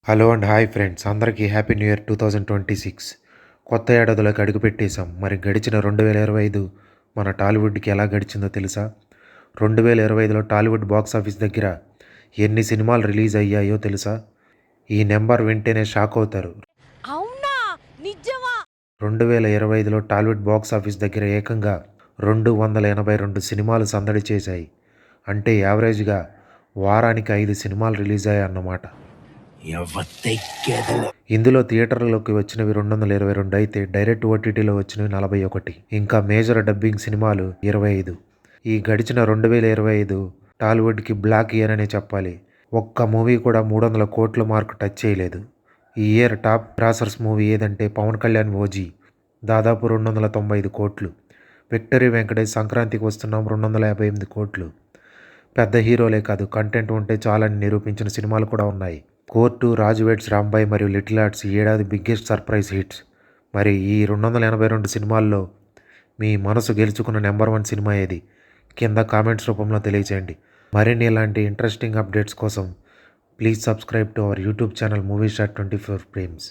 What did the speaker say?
Hello and hi friends, అందరికీ happy new year 2026. కొత్త ఏడాదిలోకి అడుగుపెట్టేశాం. మరి గడిచిన 2025 మన టాలీవుడ్కి ఎలా గడిచిందో తెలుసా? 2025లో టాలీవుడ్ బాక్స్ ఆఫీస్ దగ్గర ఎన్ని సినిమాలు రిలీజ్ అయ్యాయో తెలుసా? ఈ నెంబర్ వింటేనే షాక్ అవుతారు. అవునా? నిజమా? 2025లో టాలీవుడ్ బాక్స్ ఆఫీస్ దగ్గర ఏకంగా 282 సినిమాలు సందడి చేశాయి. అంటే యావరేజ్గా వారానికి 5 సినిమాలు రిలీజ్ అయ్యాయి అన్నమాట. ఇందులో థియేటర్లలోకి వచ్చినవి 222 అయితే డైరెక్ట్ ఓటీటీలో వచ్చినవి 41, ఇంకా మేజర్ డబ్బింగ్ సినిమాలు 25. ఈ గడిచిన 2025 టాలీవుడ్కి బ్లాక్ ఇయర్ అనే చెప్పాలి. ఒక్క మూవీ కూడా 300 కోట్ల మార్క్ టచ్ చేయలేదు. ఈ ఇయర్ టాప్ గ్రాసర్స్ మూవీ ఏదంటే పవన్ కళ్యాణ్ ఓజీ, దాదాపు 295 కోట్లు. విక్టరీ వెంకటేష్ సంక్రాంతికి వస్తున్నాం 258 కోట్లు. పెద్ద హీరోలే కాదు, కంటెంట్ ఉంటే చాలని నిరూపించిన సినిమాలు కూడా ఉన్నాయి. కోర్టు, రాజు వెడ్స్ రాంబాయ్ మరియు లిటిల్ ఆర్ట్స్ ఈ ఏడాది బిగ్గెస్ట్ సర్ప్రైజ్ హిట్స్. మరి ఈ 282 సినిమాల్లో మీ మనసు గెలుచుకున్న నెంబర్ 1 సినిమా ఏది? కింద కామెంట్స్ రూపంలో తెలియచేయండి. మరిన్ని ఇలాంటి ఇంట్రెస్టింగ్ అప్డేట్స్ కోసం please subscribe to our YouTube channel movie star 24 frames.